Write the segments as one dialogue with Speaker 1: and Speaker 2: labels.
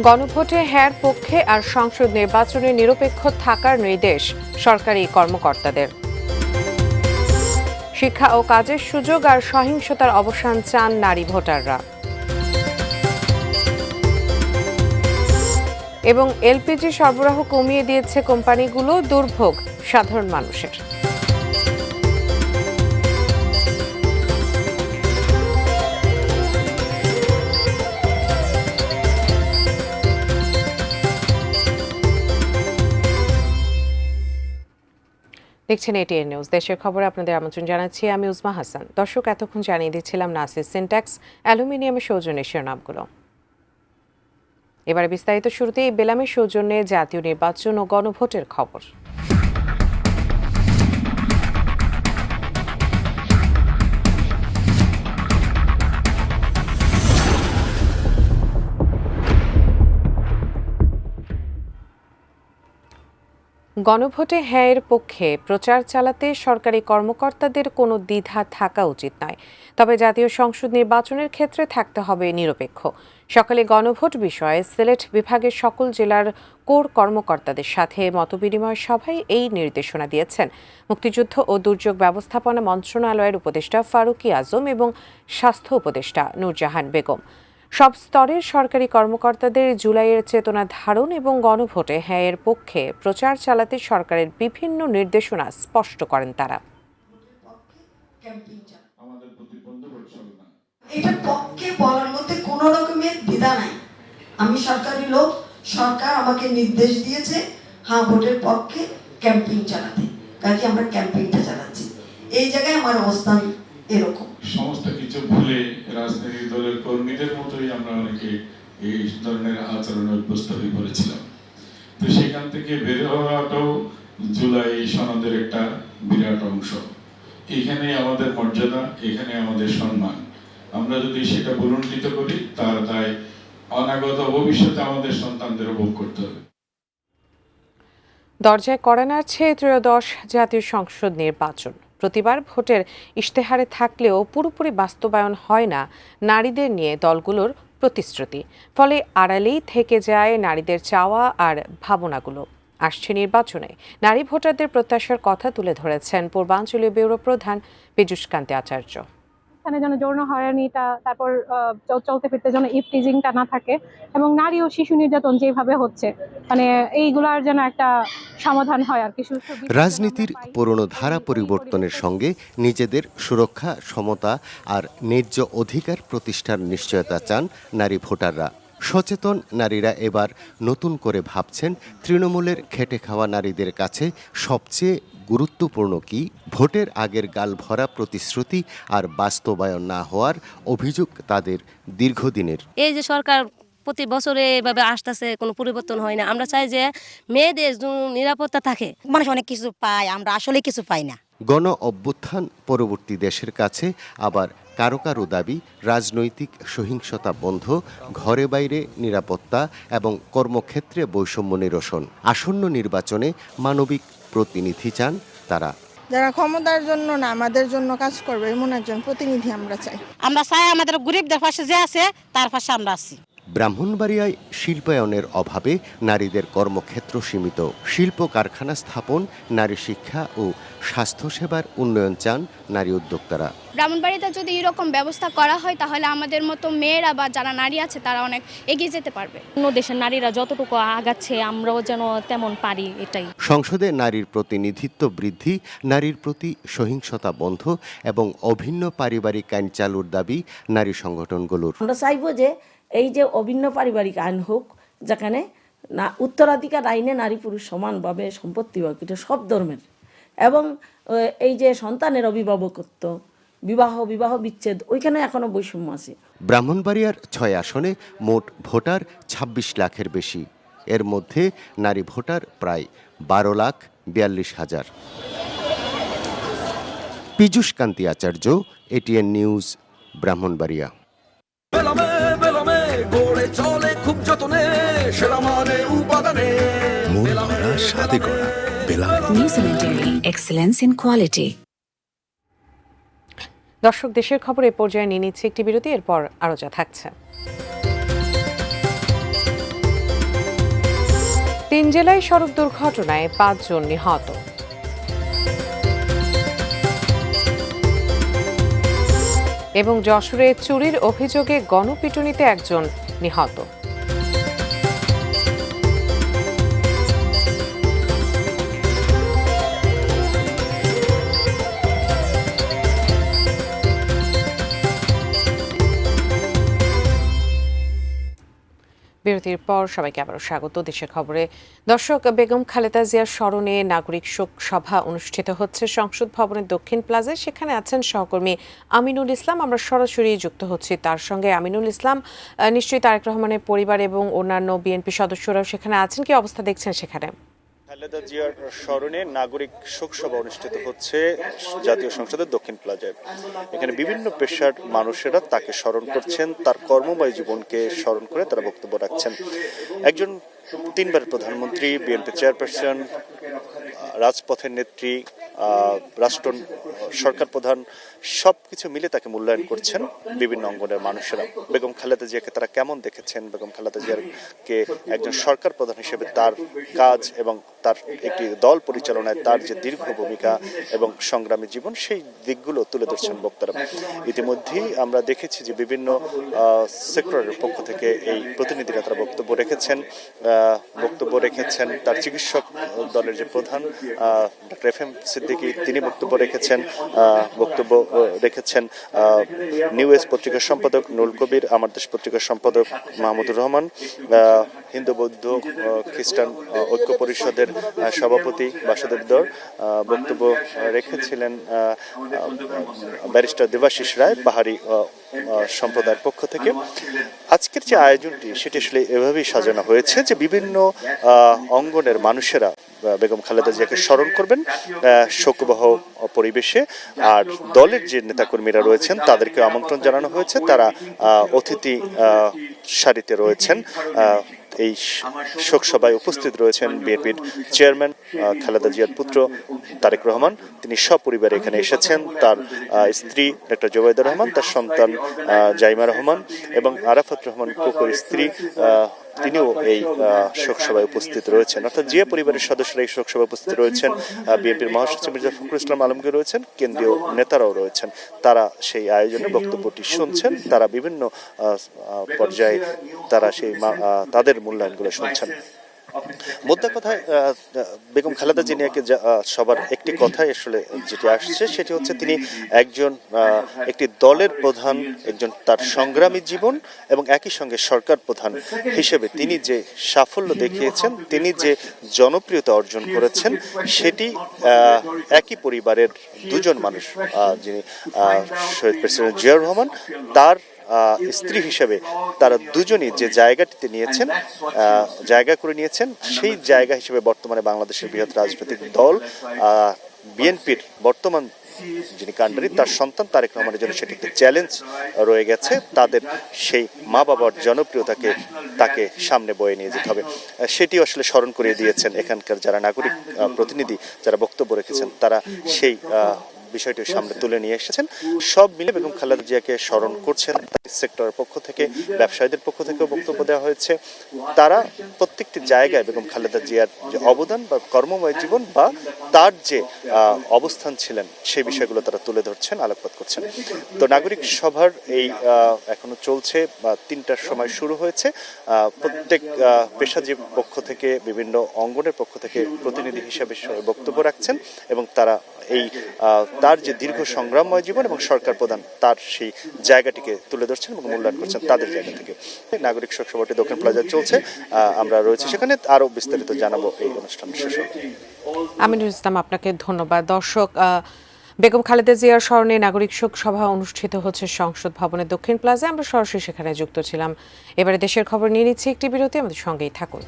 Speaker 1: গণভোটে হ্যার পক্ষে আর সংসদ নির্বাচনে নিরপেক্ষ থাকার নির্দেশ সরকারি কর্মকর্তাদের। শিক্ষা ও কাজের সুযোগ আর সহিংসতার অবসান চান নারী ভোটাররা। এবং এলপিজি সরবরাহ কমিয়ে দিয়েছে কোম্পানিগুলো, দুর্ভোগ সাধারণ মানুষের। দেখছেন এটিএন নিউজ। দেশের খবরে আপনাদের আমন্ত্রণ জানাচ্ছি আমি উজমা হাসান। দর্শক, এতক্ষণ জানিয়ে দিচ্ছিলাম নাসির সিনট্যাক্স অ্যালুমিনিয়ামের সৌজন্যে শিরোনামগুলো। এবারে বিস্তারিত। শুরুতেই বেলামের সৌজন্যে জাতীয় নির্বাচন ও গণভোটের খবর। গণভোটে হ্যাঁয়ের পক্ষে প্রচার চালাতে সরকারি কর্মকর্তাদের কোনো দ্বিধা থাকা উচিত নয়, তবে জাতীয় সংসদ নির্বাচনের ক্ষেত্রে থাকতে হবে নিরপেক্ষ। সকালে গণভোট বিষয়ে সিলেট বিভাগের সকল জেলার কোর কর্মকর্তাদের সাথে মতবিনিময় সভায় এই নির্দেশনা দিয়েছেন মুক্তিযুদ্ধ ও দুর্যোগ ব্যবস্থাপনা মন্ত্রণালয়ের উপদেষ্টা ফারুকী আজম এবং স্বাস্থ্য উপদেষ্টা নূরজাহান বেগম। সব স্তরের সরকারি কর্মকর্তাদের জুলাইয়ের চেতনা ধারণ এবং গণভোটে হ্যাঁয়ের পক্ষে প্রচার চালাতে সরকারের বিভিন্ন নির্দেশনা স্পষ্ট করেন তারা।
Speaker 2: এটা পক্ষে বলার মধ্যে কোনো রকমের দ্বিধা নাই। আমি সরকারি লোক, সরকার আমাকে নির্দেশ দিয়েছে হ্যাঁ ভোটের পক্ষে ক্যাম্পেইন চালাতে, কাজে আমরা ক্যাম্পেইনটা চালাচ্ছি। এই জায়গায় আমার অবস্থান এরকম।
Speaker 3: সমস্ত কিছু ভুলে রাজনৈতিক দলের কর্মীদের মতোই আমরা অনেকে এই ধরনের আচরণে অভ্যস্ত হয়ে পড়েছিলাম। তো সেখান থেকে বের হওয়াটাও জুলাই সনদের একটা বিরাট অংশ। এখানে আমাদের মর্যাদা, এখানে আমাদের সম্মান। আমরা যদি সেটা পুনর্লিখিত করি, তার দায় অনাগত ভবিষ্যতে আমাদের সন্তানদের ভোগ করতে হবে।
Speaker 1: দরজায় কড়া নাড়ছে ত্রয়োদশ জাতীয় সংসদ নির্বাচন। প্রতিবার ভোটের ইশতেহারে থাকলেও পুরোপুরি বাস্তবায়ন হয় না নারীদের নিয়ে দলগুলোর প্রতিশ্রুতি, ফলে আড়ালেই থেকে যায় নারীদের চাওয়া আর ভাবনাগুলো। আসছে নির্বাচনে নারী ভোটারদের প্রত্যাশার কথা তুলে ধরেছেন পূর্বাঞ্চলীয় ব্যুরো প্রধান পীযূষকান্তি আচার্য।
Speaker 4: এখানে যেন যৌন হয়রানিটা, তারপর চলতে ফিরতে যেন ইফটিজিংটা না থাকে, এবং নারী ও শিশু নির্যাতন যেভাবে হচ্ছে, মানে এইগুলার যেন একটা সমাধান হয় আর কি।
Speaker 5: রাজনীতির পুরনো ধারা পরিবর্তনের সঙ্গে নিজেদের সুরক্ষা, সমতা আর ন্যায্য অধিকার প্রতিষ্ঠার নিশ্চয়তা চান নারী ভোটাররা। সচেতন নারীরা এবার নতুন করে ভাবছেন তৃণমূলের খেটে খাওয়া নারীদের কাছে সবচেয়ে গুরুত্বপূর্ণ কি, ভোটের আগের গাল ভরা প্রতিশ্রুতি আর বাস্তবায়ন না হওয়ার অভিযোগ তাদের দীর্ঘদিনের।
Speaker 6: এই যে সরকার প্রতি বছরে এভাবে আসতেছে, কোনো পরিবর্তন হয় না। আমরা চাই যে মেয়েদের নিরাপত্তা থাকে।
Speaker 7: মানুষ অনেক কিছু পায়, আমরা আসলে কিছু পাই না।
Speaker 5: গণ অভ্যুত্থান পরবর্তী দেশের কাছে আবার কারো কারো দাবি রাজনৈতিক সহিংসতা বন্ধ, ঘরে বাইরে নিরাপত্তা এবং কর্মক্ষেত্রে বৈষম্য নিরসন। আসন্ন নির্বাচনে মানবিক প্রতিনিধি চান তারা।
Speaker 8: যারা ক্ষমতার জন্য না, আমাদের জন্য কাজ করবে এমন একজন প্রতিনিধি আমরা চাই।
Speaker 7: আমরা চাই আমাদের গরিবদের পাশে যে আছে তার পাশে আমরা আছি।
Speaker 5: ব্রাহ্মণবাড়িয়ায় শিল্পায়নের অভাবে নারীদের কর্মক্ষেত্র সীমিত। শিল্প কারখানা স্থাপন, নারী শিক্ষা ও স্বাস্থ্যসেবার উন্নয়ন চান নারী উদ্যোক্তারা।
Speaker 9: ব্রাহ্মণবাড়িতে যদি এরকম ব্যবস্থা করা হয়, তাহলে আমাদের মতো মেয়েরা বা যারা নারী আছে তারা অনেক এগিয়ে যেতে পারবে।
Speaker 6: অন্য দেশের নারীরা যতটুকু আগাচ্ছে, আমরাও যেন তেমন পারি, এটাই।
Speaker 5: সংসদে নারীর প্রতিনিধিত্ব বৃদ্ধি, নারীর প্রতি সহিংসতা বন্ধ এবং অভিন্ন পারিবারিক আইন চালুর দাবি নারী সংগঠনগুলোর।
Speaker 10: আমরা চাইব যে এই যে অভিন্ন পারিবারিক আইন হোক, যেখানে না উত্তরাধিকার আইনে নারী পুরুষ সমানভাবে সম্পত্তি হোক, এটা সব ধর্মের, এবং এই যে সন্তানের অভিভাবকত্ব, বিবাহ বিচ্ছেদ, ওইখানে এখনো বৈষম্য আছে।
Speaker 5: ব্রাহ্মণবাড়িয়ার 6 আসনে মোট ভোটার 26 লাখের বেশি। এর মধ্যে নারী ভোটার প্রায় 12,42,000। পীযূষকান্তি আচার্য, এটিএন নিউজ, ব্রাহ্মণবাড়িয়া।
Speaker 1: দর্শক, দেশের খবর এ পর্যায়ে নিয়ে নিচ্ছে একটি বিরতি, এরপর আরো যা থাকছে। 3 জেলায় সড়ক দুর্ঘটনায় 5 জন নিহত। এবং যশোরে চুরির অভিযোগে গণপিটুনিতে একজন নিহত। বিরতির পর সবাইকে আবারও স্বাগত। দেশের খবরে দর্শক, বেগম খালেদা জিয়ার স্মরণে নাগরিক শোক সভা অনুষ্ঠিত হচ্ছে সংসদ ভবনের দক্ষিণ প্লাজায়। সেখানে আছেন সহকর্মী আমিনুল ইসলাম। আমরা সরাসরি যুক্ত হচ্ছি তার সঙ্গে। আমিনুল ইসলাম, নিশ্চয়ই তারেক রহমানের পরিবার এবং অন্যান্য বিএনপি সদস্যরাও সেখানে আছেন, কি অবস্থা দেখছেন সেখানে?
Speaker 11: খালেদা জিয়ার স্মরণে নাগরিক শোক সভা অনুষ্ঠিত হচ্ছে জাতীয় সংসদের দক্ষিণ প্লাজায়। এখানে বিভিন্ন পেশার মানুষেরা তাকে স্মরণ করছেন, তার কর্মময় জীবনকে স্মরণ করে তারা বক্তব্য রাখছেন। একজন 3 বারের প্রধানমন্ত্রী, বিএনপি চেয়ারপারসন, রাজপথের নেত্রী, রাষ্ট্র সরকার প্রধান, সবকিছু মিলে তাকে মূল্যায়ন করছেন বিভিন্ন অঙ্গনের মানুষেরা। বেগম খালেদা জিয়াকে তারা কেমন দেখেছেন, বেগম খালেদা জিয়াকে একজন সরকার প্রধান হিসেবে তার কাজ এবং তার একটি দল পরিচালনায় তার যে দীর্ঘ ভূমিকা এবং সংগ্রামী জীবন, সেই দিকগুলো তুলে ধরছেন বক্তারা। ইতিমধ্যেই আমরা দেখেছি যে বিভিন্ন সেক্টরের পক্ষ থেকে এই প্রতিনিধিরা তারা বক্তব্য রেখেছেন। তার চিকিৎসক দলের যে প্রধান ডক্টর এফ এম সিদ্দিকী, তিনি বক্তব্য রেখেছেন। নিউ এজ পত্রিকার সম্পাদক নুল কবির, আমার দেশ পত্রিকার সম্পাদক মাহমুদুর রহমান, হিন্দু বৌদ্ধ খ্রিস্টান ঐক্য পরিষদের সভাপতি বাসুদেব দর বক্তব্য রেখেছিলেন। ব্যারিস্টার দেবাশিস রায় পাহাড়ি সম্প্রদায়ের পক্ষ থেকে। আজকের যে আয়োজনটি সেটি আসলে এভাবেই সাজানো হয়েছে যে বিভিন্ন অঙ্গনের মানুষেরা বেগম খালেদা জিয়াকে স্মরণ করবেন শোকবহ পরিবেশে। আর দলের যে নেতাকর্মীরা রয়েছেন তাদেরকে আমন্ত্রণ জানানো হয়েছে, তারা অতিথি সারিতে রয়েছেন। এই শোক সভায় উপস্থিত রয়েছেন বিএনপির চেয়ারম্যান খালেদা জিয়ার পুত্র তারেক রহমান, তিনি সপরিবারে এখানে এসেছেন। তার স্ত্রী ডক্টর জোবাইদা রহমান, তার সন্তান জাইমা রহমান এবং আরাফাত রহমান কোকোর স্ত্রী, তিনিও এই শোক সভায় উপস্থিত রয়েছেন। অর্থাৎ জিয়া পরিবারের সদস্যরা এই শোক সভায় উপস্থিত রয়েছেন। বিএনপির মহাসচিব মির্জা ফখরুল ইসলাম আলমগীর রয়েছেন, কেন্দ্রীয় নেতারাও রয়েছেন। তারা সেই আয়োজনে বক্তব্যটি শুনছেন, তারা বিভিন্ন পর্যায়ে তারা সেই তাদের মূল্যায়নগুলো শুনছেন। মোদ্দা কথায় বেগম খালেদা জিয়াকে সবার একটি কথাই আসলে যেটি আসছে সেটি হচ্ছে তিনি একটি দলের প্রধান, একজন তার সংগ্রামী জীবন এবং একই সঙ্গে সরকার প্রধান হিসেবে তিনি যে সাফল্য দেখিয়েছেন, তিনি যে জনপ্রিয়তা অর্জন করেছেন, সেটি একই পরিবারের দুজন মানুষ, যিনি শহীদ প্রেসিডেন্ট জিয়াউর রহমান, তার স্ত্রী হিসেবে তারা দুজনই যে জায়গাটিতে জায়গা করে নিয়েছেন, সেই জায়গা হিসেবে বর্তমানে বাংলাদেশের বৃহৎ রাজনৈতিক দল বিএনপির বর্তমান যিনি কাণ্ডারি, তার সন্তান তারেক রহমানের জন্য সেটি একটি চ্যালেঞ্জ রয়ে গেছে। তাদের সেই মা বাবার জনপ্রিয়তাকে তাকে সামনে বয়ে নিয়ে যেতে হবে, সেটি আসলে স্মরণ করিয়ে দিয়েছেন এখানকার যারা নাগরিক প্রতিনিধি, যারা বক্তব্য রেখেছেন, তারা সেই বিষয়টি সামনে তুলে নিয়ে এসেছেন। সব মিলে বেগম খালেদা জিয়াকে স্মরণ করছেন। সেক্টরের পক্ষ থেকে, ব্যবসায়ীদের পক্ষ থেকেও বক্তব্য দেওয়া হয়েছে। তারা প্রত্যেকটি জায়গায় বেগম খালেদা জিয়ার যে অবদান বা কর্মময় জীবন বা তার যে অবস্থান ছিলেন, সেই বিষয়গুলো তারা তুলে ধরছেন, আলোকপাত করছেন। তো নাগরিক সভার এই এখনো চলছে, 3টার সময় শুরু হয়েছে। প্রত্যেক পেশাজীবী পক্ষ থেকে, বিভিন্ন অঙ্গনের পক্ষ থেকে প্রতিনিধি হিসেবে বক্তব্য রাখছেন এবং তারা এই তার যে দীর্ঘ সংগ্রামময় জীবন এবং সরকার প্রধান, তার সেই জায়গাটিকে তুলে ধরছেন এবং মূল্যায়ন করছেন তাদের জায়গা থেকে। নাগরিক শোক সভাটি দক্ষিণ প্লাজায় চলছে, আমরা রয়েছে সেখানে, আরো বিস্তারিত জানাবো এই অনুষ্ঠান শেষে।
Speaker 1: আমিনুল ইসলাম, আপনাকে ধন্যবাদ। দর্শক, বেগম খালেদা জিয়ার স্মরণে নাগরিক শোক সভা অনুষ্ঠিত হচ্ছে সংসদ ভবনের দক্ষিণ প্লাজায়। আমরা সরাসরি সেখানে যুক্ত ছিলাম। এবারে দেশের খবর নিয়ে নিচ্ছি একটি বিরতি, আমাদের সঙ্গেই থাকুন।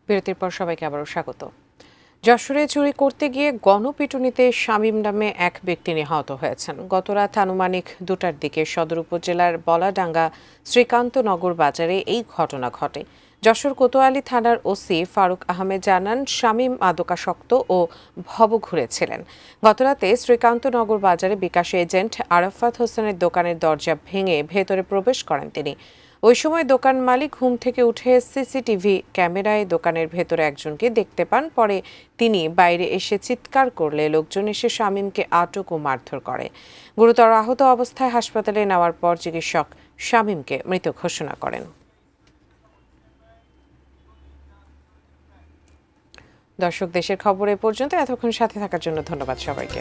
Speaker 1: বিরতির পর সবাইকে আবারও স্বাগত। যশোরে চুরি করতে গিয়ে গণপিটুনিতে শামীম নামে এক ব্যক্তি নিহত হয়েছেন। গতরাত আনুমানিক 2টার দিকে সদর উপজেলার বলাডাঙ্গা শ্রীকান্তনগর বাজারে এই ঘটনা ঘটে। যশোর কোতোয়ালি থানার ওসি ফারুক আহমেদ জানান, শামীম মাদকাসক্ত ও ভবঘুরে ছিলেন। গতরাতে শ্রীকান্তনগর বাজারে বিকাশ এজেন্ট আরাফাত হোসেনের দোকানের দরজা ভেঙে ভেতরে প্রবেশ করেন তিনি। ওই সময় দোকান মালিক ঘুম থেকে উঠে সিসিটিভি ক্যামেরায় দোকানের ভেতরে একজনকে দেখতে পান। পরে তিনি বাইরে এসে চিৎকার করলে লোকজন এসে শামীমকে আটক ও মারধর করে। গুরুতর আহত অবস্থায় হাসপাতালে নেওয়ার পর চিকিৎসক শামীমকে মৃত ঘোষণা করেন। দর্শক, দেশের খবর এ পর্যন্ত। এতক্ষণ সাথে থাকার জন্য ধন্যবাদ সবাইকে।